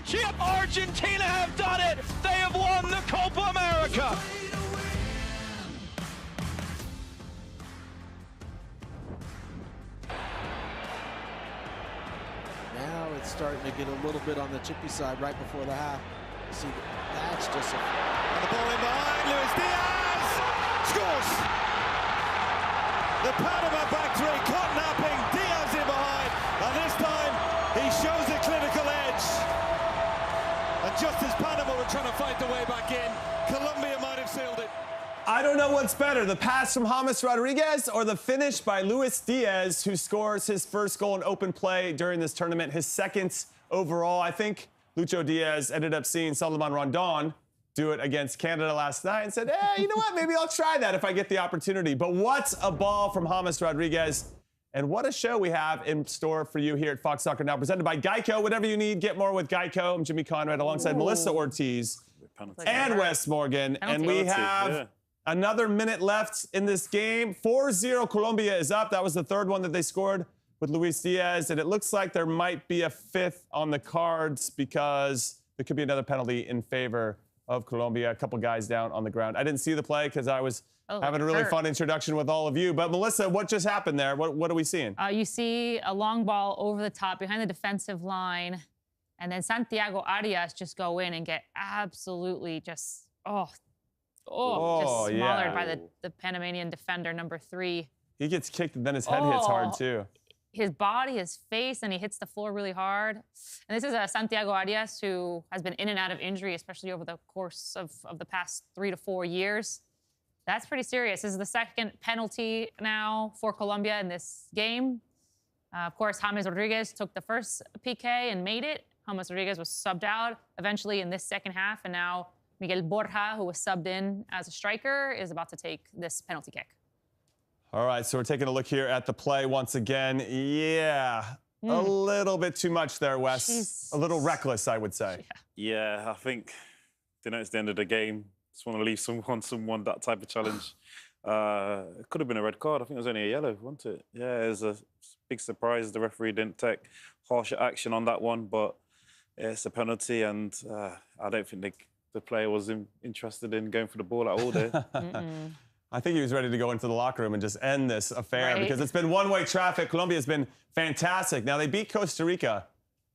championship. Argentina have done it. They have won the Copa America. Now it's starting to get a little bit on the chippy side right before the half. See, that's just a... And the ball in behind, Luis Diaz scores! The Panama back three, caught napping, Diaz in behind, and this time he shows a clinical edge. And just as Panama were trying to fight the way back in, Colombia might have sealed it. I don't know what's better, the pass from James Rodriguez or the finish by Luis Diaz, who scores his first goal in open play during this tournament, his second overall. I think Lucho Diaz ended up seeing Salomon Rondon do it against Canada last night and said, hey, you know what, maybe I'll try that if I get the opportunity. But what a ball from James Rodriguez. And what a show we have in store for you here at Fox Soccer Now, presented by Geico. Whatever you need, get more with Geico. I'm Jimmy Conrad alongside Melissa Ortiz and Wes Morgan. And we have another minute left in this game. 4-0 Colombia is up. That was the third one that they scored with Luis Diaz. And it looks like there might be a fifth on the cards because there could be another penalty in favor of Colombia. A couple guys down on the ground. I didn't see the play because I was having a really fun introduction with all of you. But Melissa, what just happened there? What are we seeing? You see a long ball over the top behind the defensive line. And then Santiago Arias just go in and get absolutely just, just smothered by the Panamanian defender, number 3. He gets kicked and then his head hits hard too. His body, his face, and he hits the floor really hard. And this is Santiago Arias, who has been in and out of injury, especially over the course of the past 3 to 4 years. That's pretty serious. This is the second penalty now for Colombia in this game. Of course, James Rodriguez took the first PK and made it. James Rodriguez was subbed out eventually in this second half, and now Miguel Borja, who was subbed in as a striker, is about to take this penalty kick. All right, so we're taking a look here at the play once again. Yeah, a little bit too much there, Wes. Jeez. A little reckless, I would say. Yeah, I think, it's the end of the game. Just want to leave someone that type of challenge. It could have been a red card. I think it was only a yellow, wasn't it? Yeah, it was a big surprise. The referee didn't take harsher action on that one, but it's a penalty, and I don't think the player was interested in going for the ball at all there. I think he was ready to go into the locker room and just end this affair because it's been one-way traffic. Colombia's been fantastic. Now, they beat Costa Rica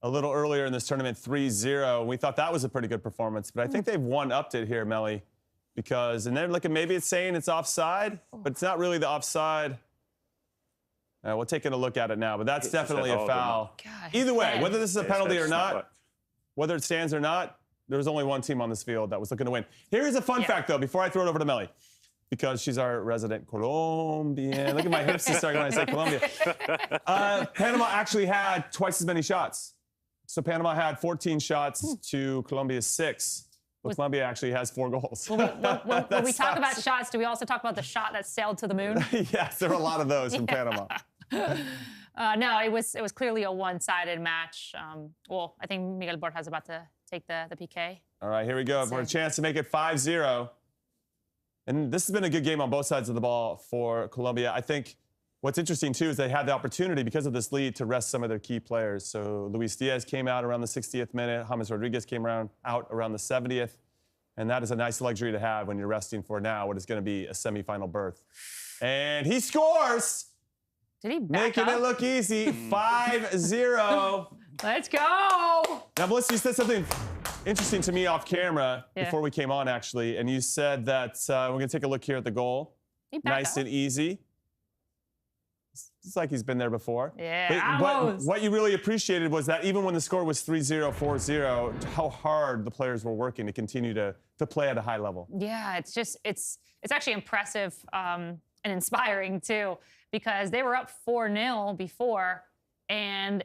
a little earlier in this tournament, 3-0. We thought that was a pretty good performance, but I think they've one-upped it here, Melly, because, and they're looking, maybe it's saying it's offside, but it's not really the offside. We're taking a look at it now, but that's definitely a foul. Either way, whether this is a penalty or not, whether it stands or not, there was only one team on this field that was looking to win. Here's a fun fact, though, before I throw it over to Melly, because she's our resident Colombian. Look at my hips to start when I say Colombia. Panama actually had twice as many shots. So Panama had 14 shots to Colombia's 6. Well, Colombia actually has 4 goals. When we talk about shots, do we also talk about the shot that sailed to the moon? Yes, there are a lot of those from Panama. No, it was clearly a one-sided match. I think Miguel Borja is about to take the PK. All right, here we go for a chance to make it 5-0. And this has been a good game on both sides of the ball for Colombia. I think what's interesting, too, is they had the opportunity, because of this lead, to rest some of their key players. So Luis Diaz came out around the 60th minute. James Rodriguez came out around the 70th. And that is a nice luxury to have when you're resting for now what is going to be a semifinal berth. And he scores! Did he making it look easy. 5-0. Let's go! Now, Melissa, you said something interesting to me off camera before we came on, actually. And you said that we're going to take a look here at the goal. Nice and easy. It's like he's been there before. Yeah, but what you really appreciated was that even when the score was 3-0, 4-0, how hard the players were working to continue to play at a high level. Yeah, it's actually impressive and inspiring, too, because they were up 4-0 before, and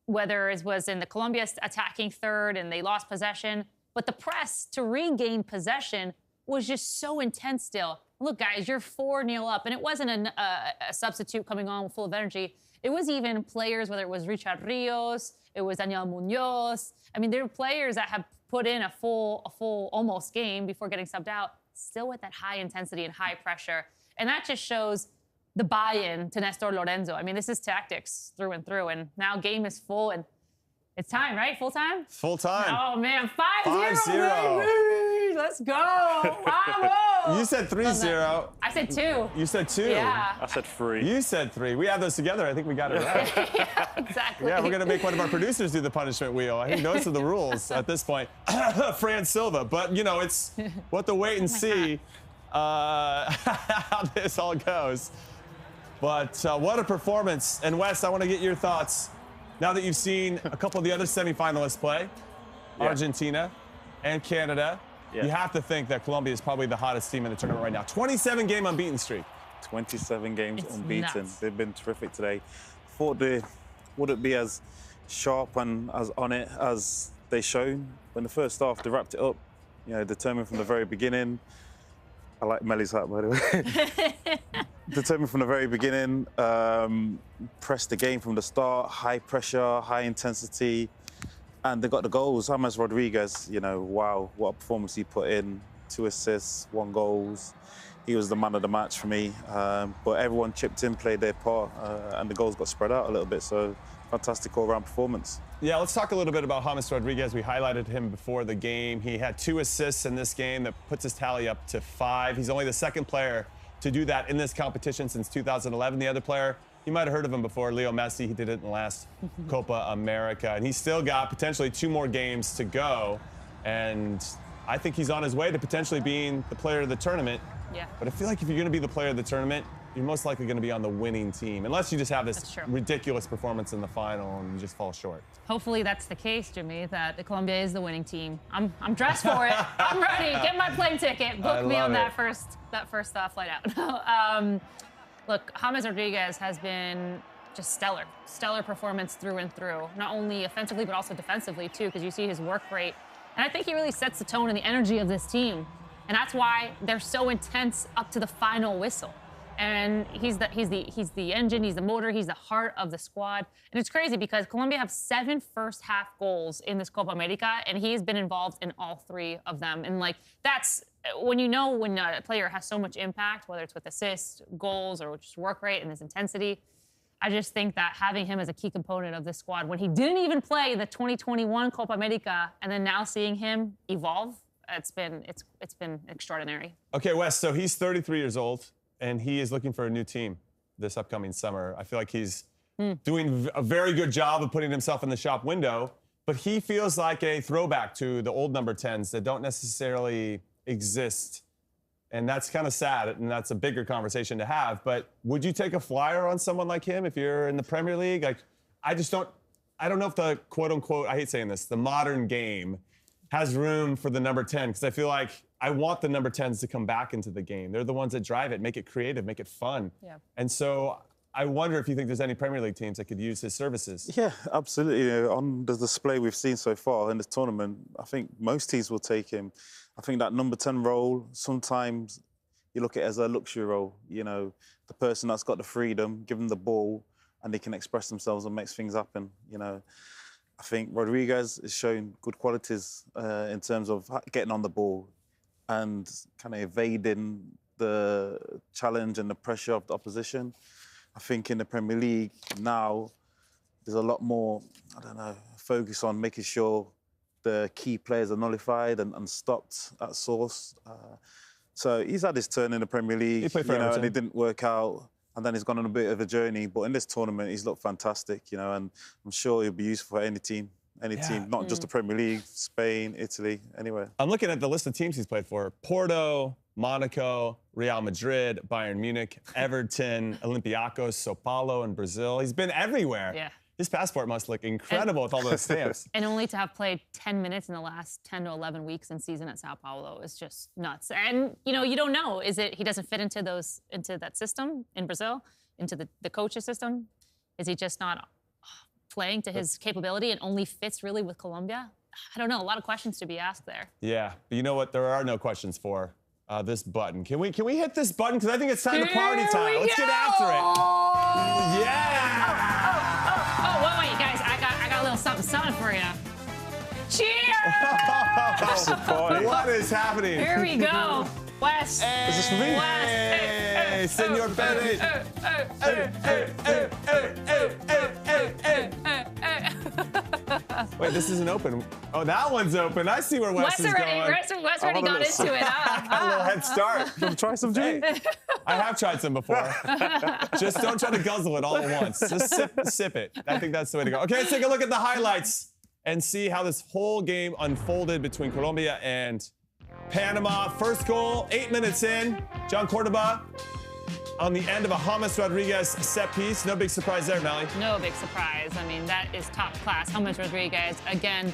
whether it was in the Colombia attacking third and they lost possession, but the press to regain possession was just so intense still. Look, guys, you're 4-0 up, and it wasn't a substitute coming on full of energy. It was even players, whether it was Richard Rios, it was Daniel Munoz. I mean, there were players that have put in a full almost game before getting subbed out, still with that high intensity and high pressure. And that just shows the buy-in to Nestor Lorenzo. I mean, this is tactics through and through, and now game is full, and It's time, right? Full time? Full time. Oh, man. 5-0, 5-0. baby. Let's go. Bravo. You said 3-0. I said 2. You said 2. Yeah. I said 3. You said 3. We have those together. I think we got it right. Yeah, exactly. Yeah, we're going to make one of our producers do the punishment wheel. I think those are the rules at this point. Fran Silva. But, you know, it's we'll have to wait and see how this all goes. But what a performance. And, Wes, I want to get your thoughts. Now that you've seen a couple of the other semifinalists play, Argentina and Canada, you have to think that Colombia is probably the hottest team in the tournament right now. 27-game unbeaten streak. 27 games It's unbeaten. nuts. They've been terrific today. Thought they wouldn't be as sharp and as on it as they shown. When the first half, they wrapped it up, you know, determined from the very beginning. I like Melly's hat, by the way. Determined from the very beginning, pressed the game from the start, high pressure, high intensity, and they got the goals. James Rodriguez, you know, wow, what a performance he put in. 2 assists, 1 goal. He was the man of the match for me. But everyone chipped in, played their part, and the goals got spread out a little bit. So fantastic all-round performance. Yeah, let's talk a little bit about James Rodriguez. We highlighted him before the game. He had 2 assists in this game that puts his tally up to 5. He's only the second player to do that in this competition since 2011. The other player, you might have heard of him before, Leo Messi. He did it in the last Copa America. And he's still got potentially 2 more games to go. And I think he's on his way to potentially being the player of the tournament. Yeah. But I feel like if you're going to be the player of the tournament, you're most likely going to be on the winning team, unless you just have this ridiculous performance in the final and you just fall short. Hopefully that's the case, Jimmy, that Colombia is the winning team. I'm dressed for it. I'm ready. Get my plane ticket. Book me on that first flight out. Look, James Rodriguez has been just stellar performance through and through. Not only offensively, but also defensively too, because you see his work rate. And I think he really sets the tone and the energy of this team. And that's why they're so intense up to the final whistle. And he's the engine, he's the motor, he's the heart of the squad. And it's crazy because Colombia have 7 first-half goals in this Copa America, and he's been involved in all 3 of them. And, like, that's when you know when a player has so much impact, whether it's with assists, goals, or just work rate and his intensity. I just think that having him as a key component of this squad, when he didn't even play the 2021 Copa America, and then now seeing him evolve, it's been extraordinary. Okay, Wes, so he's 33 years old. And he is looking for a new team this upcoming summer. I feel like he's doing a very good job of putting himself in the shop window, but he feels like a throwback to the old number 10s that don't necessarily exist. And that's kind of sad, and that's a bigger conversation to have. But would you take a flyer on someone like him if you're in the Premier League? Like, I don't know if the quote-unquote, I hate saying this, the modern game has room for the number 10, because I feel like I want the number 10s to come back into the game. They're the ones that drive it, make it creative, make it fun. Yeah. And so I wonder if you think there's any Premier League teams that could use his services. Yeah, absolutely. You know, on the display we've seen so far in this tournament, I think most teams will take him. I think that number 10 role, sometimes you look at it as a luxury role. You know, the person that's got the freedom, give them the ball, and they can express themselves and make things happen, you know. I think Rodriguez is showing good qualities in terms of getting on the ball and kind of evading the challenge and the pressure of the opposition. I think in the Premier League now, there's a lot more, focus on making sure the key players are nullified and stopped at source. So he's had his turn in the Premier League, He played for Everton. and it didn't work out. And then he's gone on a bit of a journey. But in this tournament, he's looked fantastic, you know, and I'm sure he'll be useful for any team, not just the Premier League, Spain, Italy, anywhere. I'm looking at the list of teams he's played for. Porto, Monaco, Real Madrid, Bayern Munich, Everton, Olympiacos, Sao Paulo, and Brazil. He's been everywhere. Yeah. His passport must look incredible with all those stamps. And only to have played 10 minutes in the last 10 to 11 weeks in season at Sao Paulo is just nuts. And, you know, you don't know. Is it he doesn't fit into that system in Brazil, into the coach's system? Is he just not playing to his capability and only fits really with Colombia? I don't know. A lot of questions to be asked there. Yeah, but you know what? There are no questions for this button. Can we hit this button? Because I think it's time to party time. Let's get after it. Yeah! Oh, wait, guys. I got a little something for you. Cheers! What is happening? Here we go. Wes. Is this for me? Wes. Hey, Senor Benny. Wait, this isn't open. Oh, that one's open. I see where Wes is going. Wes already got into it. A little head start. You want to try some, Jimmy? I have tried some before. Just don't try to guzzle it all at once. Just sip it. I think that's the way to go. Okay, let's take a look at the highlights and see how this whole game unfolded between Colombia and Panama. First goal, 8 minutes in. John Cordoba on the end of a James Rodriguez set piece. No big surprise there, Melly. No big surprise. I mean, that is top class. James Rodriguez, again,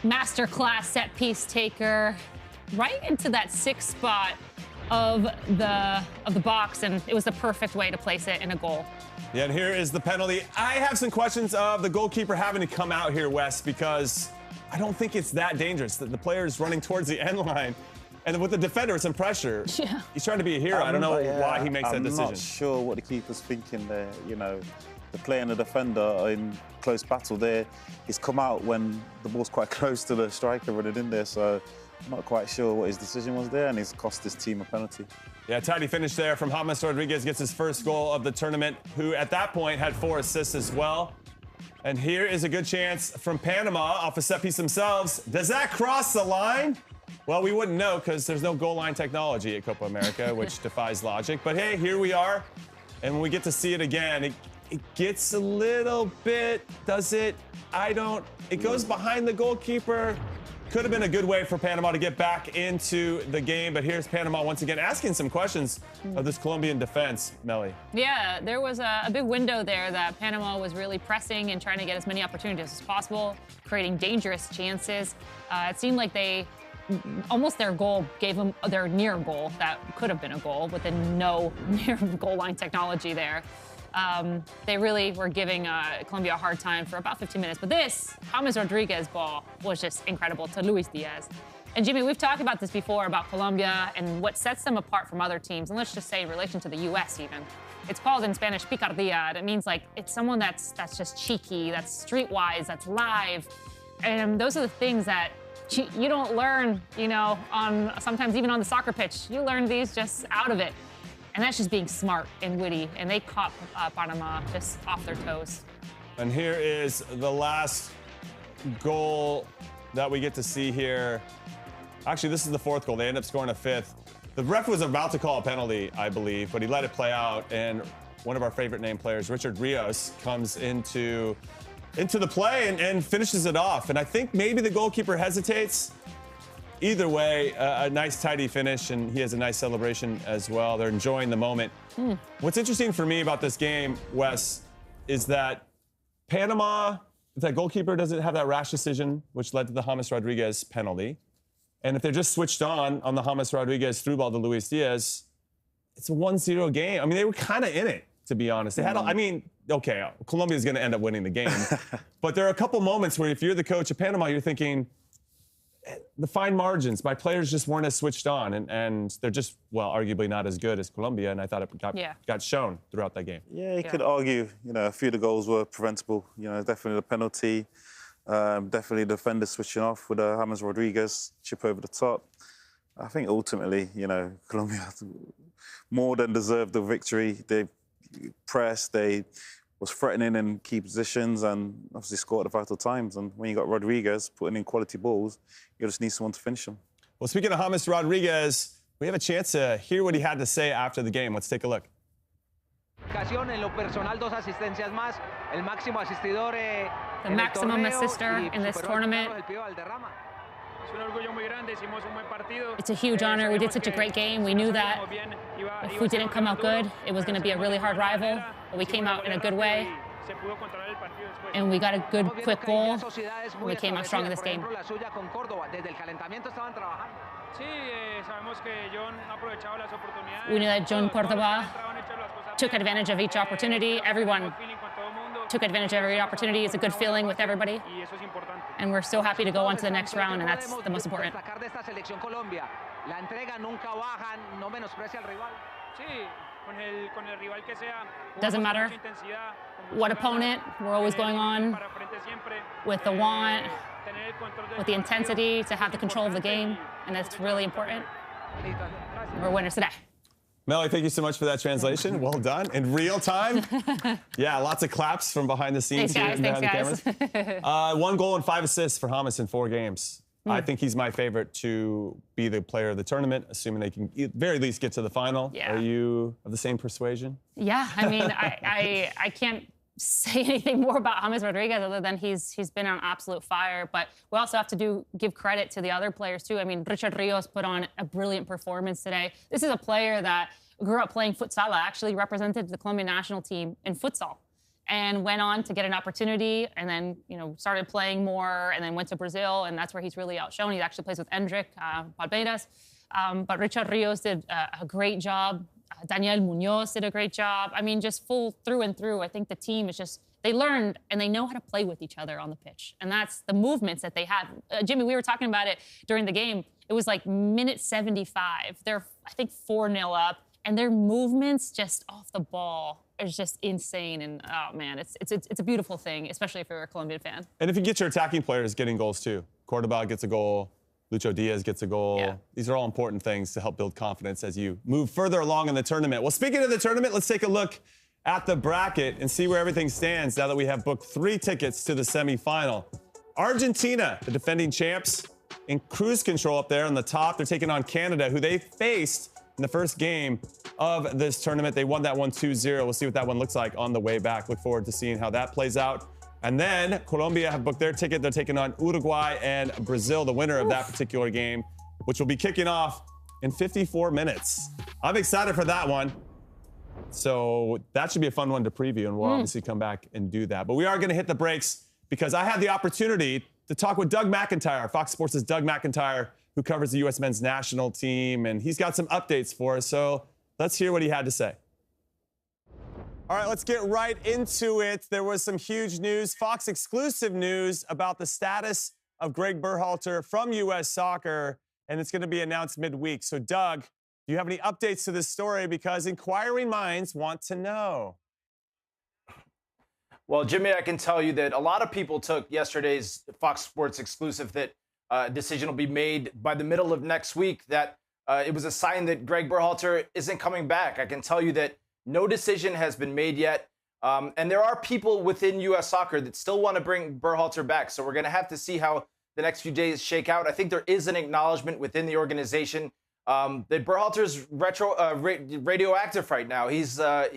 master class set piece taker, right into that sixth spot of the box, and it was the perfect way to place it in a goal. Yeah, and here is the penalty. I have some questions of the goalkeeper having to come out here, Wes, because I don't think it's that dangerous. The player's running towards the end line, and with the defender, some pressure. Yeah. He's trying to be a hero. I don't know why he makes that decision. I'm not sure what the keeper's thinking there. You know, the player and the defender are in close battle there. He's come out when the ball's quite close to the striker running in there, so I'm not quite sure what his decision was there, and he's cost his team a penalty. Yeah, tidy finish there from James Rodriguez, gets his first goal of the tournament, who at that point had 4 assists as well. And here is a good chance from Panama off a set piece themselves. Does that cross the line? Well, we wouldn't know because there's no goal line technology at Copa America, which defies logic. But hey, here we are. And when we get to see it again, it gets a little bit, does it? It goes behind the goalkeeper. Could have been a good way for Panama to get back into the game, but here's Panama once again asking some questions of this Colombian defense, Melly. Yeah, there was a big window there that Panama was really pressing and trying to get as many opportunities as possible, creating dangerous chances. It seemed like almost their goal gave them their near goal that could have been a goal with no near goal line technology there. They really were giving Colombia a hard time for about 15 minutes. But this James Rodriguez ball was just incredible to Luis Diaz. And Jimmy, we've talked about this before about Colombia and what sets them apart from other teams. And let's just say in relation to the U.S. even. It's called in Spanish picardía. It means like it's someone that's just cheeky, that's streetwise, that's live. And those are the things that you don't learn, you know, sometimes even on the soccer pitch. You learn these just out of it. And that's just being smart and witty. And they caught Panama just off their toes. And here is the last goal that we get to see here. Actually, this is the 4th goal. They end up scoring a 5th. The ref was about to call a penalty, I believe, but he let it play out. And one of our favorite named players, Richard Rios, comes into the play and finishes it off. And I think maybe the goalkeeper hesitates. Either way, a nice, tidy finish, and he has a nice celebration as well. They're enjoying the moment. What's interesting for me about this game, Wes, is that Panama, that goalkeeper doesn't have that rash decision, which led to the James Rodriguez penalty. And if they're just switched on the James Rodriguez through ball to Luis Diaz, it's a 1-0 game. I mean, they were kind of in it, to be honest. They had, okay, Colombia's going to end up winning the game. But there are a couple moments where if you're the coach of Panama, you're thinking, the fine margins, my players just weren't as switched on, and they're just, well, arguably not as good as Colombia, and I thought it got shown throughout that game. Yeah, you could argue, you know, a few of the goals were preventable. You know, definitely the penalty, definitely the defender switching off with James Rodriguez, chip over the top. I think ultimately, you know, Colombia more than deserved the victory. They pressed, they was threatening in key positions and obviously scored at vital times. And when you got Rodriguez putting in quality balls, you just need someone to finish them. Well, speaking of James Rodriguez, we have a chance to hear what he had to say after the game. Let's take a look. En lo personal, 2 asistencias más, el máximo asistidor the maximum assister in this tournament. It's a huge honor. We did such a great game. We knew that if we didn't come out good, it was going to be a really hard rival. But we came out in a good way. And we got a good, quick goal. And we came out strong in this game. We knew that John Cordoba took advantage of each opportunity. Everyone took advantage of every opportunity. It's a good feeling with everybody. And we're so happy to go on to the next round, and that's the most important. Doesn't matter what opponent, we're always going on with the want, with the intensity to have the control of the game, and that's really important. We're winners today. Melly, thank you so much for that translation. Well done. In real time. Yeah, lots of claps from behind the scenes Thanks, here guys. behind the cameras. 1 goal and 5 assists for James in 4 games. I think he's my favorite to be the player of the tournament, assuming they can at very least get to the final. Yeah. Are you of the same persuasion? Yeah, I mean, I can't say anything more about James Rodriguez other than he's been on absolute fire. But we also have to give credit to the other players too. I mean, Richard Rios put on a brilliant performance today. This is a player that grew up playing futsal, actually represented the Colombian national team in futsal, and went on to get an opportunity, and then started playing more, and then went to Brazil, and that's where he's really outshone. He actually plays with Endrick Palmeiras. But Richard Rios did a great job. Daniel Munoz did a great job. I mean, just full through and through. I think the team is just, they learned and they know how to play with each other on the pitch. And that's the movements that they had. Jimmy, we were talking about it during the game. It was like minute 75. They're, I think, 4-0 up. And their movements just off the ball is just insane. And, oh, man, it's a beautiful thing, especially if you're a Colombian fan. And if you get your attacking players getting goals, too. Cordoba gets a goal. Lucho Diaz gets a goal. Yeah. These are all important things to help build confidence as you move further along in the tournament. Well, speaking of the tournament, let's take a look at the bracket and see where everything stands now that we have booked 3 tickets to the semifinal. Argentina, the defending champs, in cruise control up there on the top. They're taking on Canada, who they faced in the first game of this tournament. They won that one 2-0. We'll see what that one looks like on the way back. Look forward to seeing how that plays out. And then Colombia have booked their ticket. They're taking on Uruguay and Brazil, the winner of that particular game, which will be kicking off in 54 minutes. I'm excited for that one. So that should be a fun one to preview, and we'll obviously come back and do that. But we are going to hit the brakes because I had the opportunity to talk with Doug McIntyre, Fox Sports' Doug McIntyre, who covers the U.S. men's national team, and he's got some updates for us. So let's hear what he had to say. All right, let's get right into it. There was some huge news, Fox exclusive news about the status of Greg Berhalter from U.S. Soccer, and it's going to be announced midweek. So, Doug, do you have any updates to this story? Because inquiring minds want to know. Well, Jimmy, I can tell you that a lot of people took yesterday's Fox Sports exclusive that a decision will be made by the middle of next week, that it was a sign that Greg Berhalter isn't coming back. I can tell you that no decision has been made yet. And there are people within U.S. Soccer that still want to bring Berhalter back. So we're going to have to see how the next few days shake out. I think there is an acknowledgement within the organization that Berhalter's radioactive right now. He's a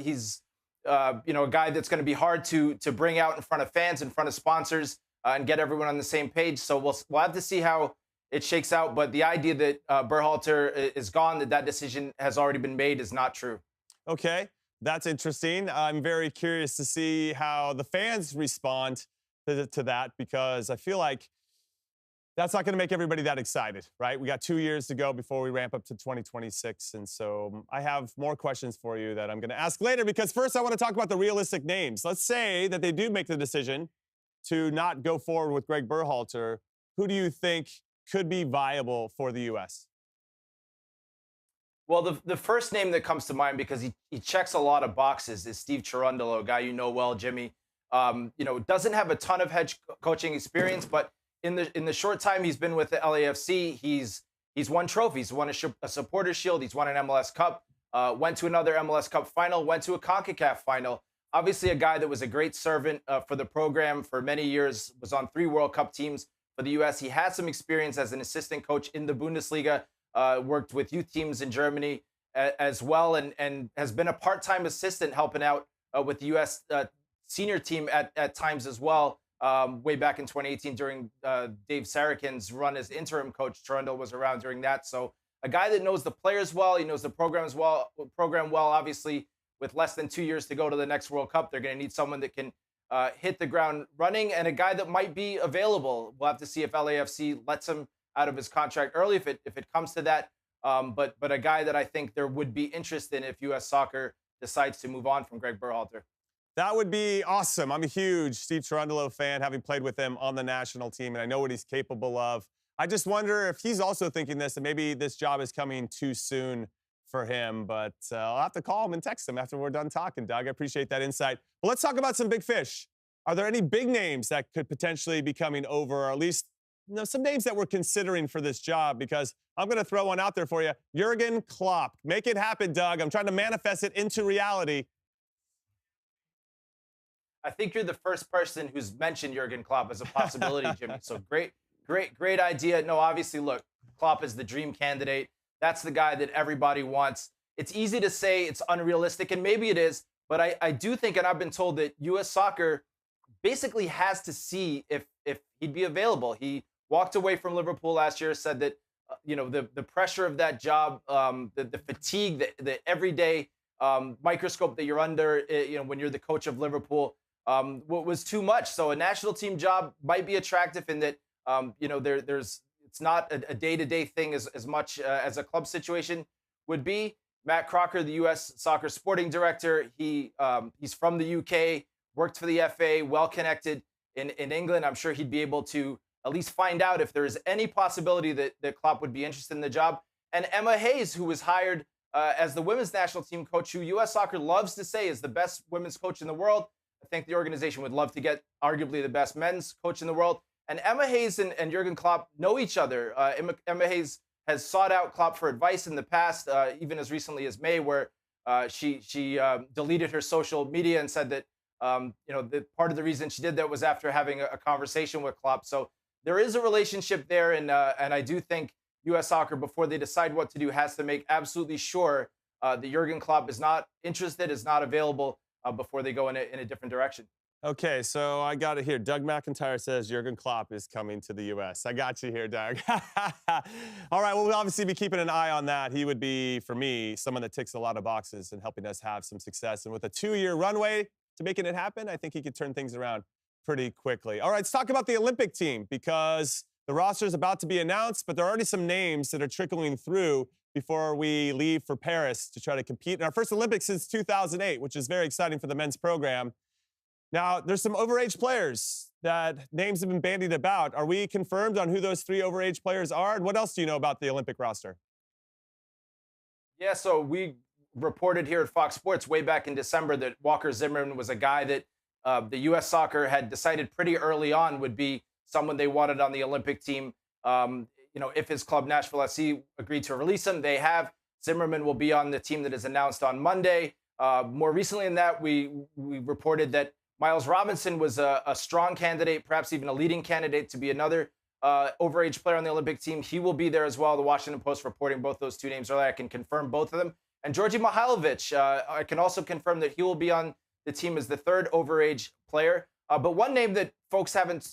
guy that's going to be hard to bring out in front of fans, in front of sponsors, and get everyone on the same page. So we'll have to see how it shakes out. But the idea that Berhalter is gone, that decision has already been made, is not true. Okay. That's interesting. I'm very curious to see how the fans respond to that, because I feel like that's not going to make everybody that excited, right? We got 2 years to go before we ramp up to 2026. And so I have more questions for you that I'm going to ask later, because first I want to talk about the realistic names. Let's say that they do make the decision to not go forward with Greg Berhalter. Who do you think could be viable for the U.S.? Well, the first name that comes to mind, because he checks a lot of boxes, is Steve Cherundolo, a guy you know well, Jimmy. Doesn't have a ton of head coaching experience, but in the short time he's been with the LAFC, he's won trophies. He won a Supporters Shield. He's won an MLS Cup. Went to another MLS Cup final. Went to a CONCACAF final. Obviously, a guy that was a great servant for the program for many years. Was on 3 World Cup teams for the U.S. He had some experience as an assistant coach in the Bundesliga. Worked with youth teams in Germany as well, and has been a part-time assistant helping out with the U.S. Senior team at times as well. Way back in 2018 during Dave Sarakin's run as interim coach, Cherundolo was around during that. So a guy that knows the players well, he knows the program well. Obviously, with less than 2 years to go to the next World Cup, they're going to need someone that can hit the ground running, and a guy that might be available. We'll have to see if LAFC lets him out of his contract early, if it comes to that. But a guy that I think there would be interest in if U.S. Soccer decides to move on from Greg Berhalter. That would be awesome. I'm a huge Steve Cherundolo fan, having played with him on the national team, and I know what he's capable of. I just wonder if he's also thinking this, and maybe this job is coming too soon for him. But I'll have to call him and text him after we're done talking, Doug. I appreciate that insight. But let's talk about some big fish. Are there any big names that could potentially be coming over, or at least some names that we're considering for this job, because I'm going to throw one out there for you. Jurgen Klopp. Make it happen, Doug. I'm trying to manifest it into reality. I think you're the first person who's mentioned Jurgen Klopp as a possibility, Jimmy. So great idea. No, obviously, look, Klopp is the dream candidate. That's the guy that everybody wants. It's easy to say it's unrealistic, and maybe it is, but I do think, and I've been told, that U.S. Soccer basically has to see if he'd be available. He walked away from Liverpool last year, said that the pressure of that job, the fatigue, the everyday microscope that you're under, when you're the coach of Liverpool, was too much. So a national team job might be attractive in that it's not a day-to-day thing as much as a club situation would be. Matt Crocker, the U.S. Soccer sporting director, he's from the UK, worked for the FA, well-connected in England. I'm sure he'd be able to at least find out if there is any possibility that Klopp would be interested in the job. And Emma Hayes, who was hired as the women's national team coach, who U.S. Soccer loves to say is the best women's coach in the world. I think the organization would love to get arguably the best men's coach in the world. And Emma Hayes and Jurgen Klopp know each other. Emma Hayes has sought out Klopp for advice in the past, even as recently as May, where she deleted her social media and said that that part of the reason she did that was after having a conversation with Klopp. So there is a relationship there, and I do think U.S. Soccer, before they decide what to do, has to make absolutely sure that Jurgen Klopp is not interested, is not available before they go in a different direction. Okay, so I got it here. Doug McIntyre says Jurgen Klopp is coming to the U.S. I got you here, Doug. All right, well, we'll obviously be keeping an eye on that. He would be, for me, someone that ticks a lot of boxes and helping us have some success. And with a 2-year runway to making it happen, I think he could turn things around pretty quickly. All right, let's talk about the Olympic team, because the roster is about to be announced, but there are already some names that are trickling through before we leave for Paris to try to compete in our first Olympics since 2008, which is very exciting for the men's program. Now, there's some overage players that names have been bandied about. Are we confirmed on who those 3 overage players are? And what else do you know about the Olympic roster? Yeah, so we reported here at Fox Sports way back in December that Walker Zimmerman was a guy that the U.S. Soccer had decided pretty early on would be someone they wanted on the Olympic team. If his club, Nashville SC, agreed to release him, they have. Zimmerman will be on the team that is announced on Monday. More recently in that, we reported that Miles Robinson was a strong candidate, perhaps even a leading candidate to be another overage player on the Olympic team. He will be there as well. The Washington Post reporting both those 2 names earlier. I can confirm both of them. And Georgi Mihailovic, I can also confirm that he will be on the team as the 3rd overage player. But one name that folks haven't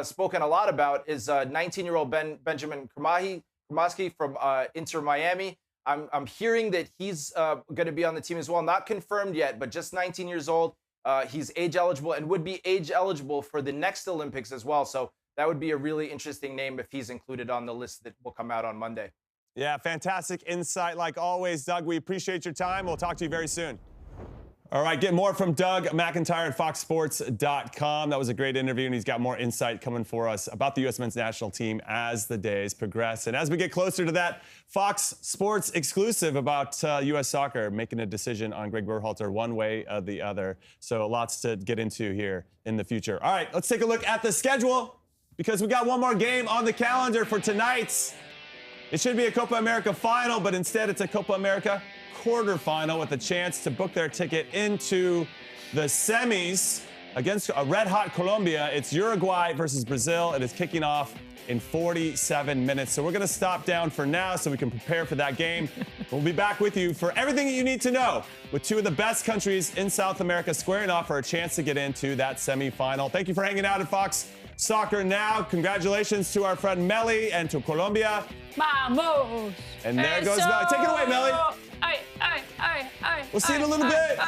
spoken a lot about is 19-year-old Benjamin Kramaski from Inter Miami. I'm hearing that he's going to be on the team as well. Not confirmed yet, but just 19 years old. He's age eligible and would be age eligible for the next Olympics as well. So that would be a really interesting name if he's included on the list that will come out on Monday. Yeah, fantastic insight like always, Doug. We appreciate your time. We'll talk to you very soon. All right, get more from Doug McIntyre at foxsports.com. That was a great interview, and he's got more insight coming for us about the U.S. men's national team as the days progress. And as we get closer to that Fox Sports exclusive about U.S. soccer, making a decision on Greg Berhalter one way or the other. So lots to get into here in the future. All right, let's take a look at the schedule, because we got one more game on the calendar for tonight's. It should be a Copa America final, but instead it's a Copa America quarterfinal with a chance to book their ticket into the semis against a red-hot Colombia. It's Uruguay versus Brazil. It is kicking off in 47 minutes. So we're going to stop down for now so we can prepare for that game. We'll be back with you for everything you need to know, with 2 of the best countries in South America squaring off for a chance to get into that semifinal. Thank you for hanging out at Fox Soccer Now. Congratulations to our friend Melly and to Colombia. Vamos! And there goes Melly. Take it away, Melly. We'll see you in a little bit.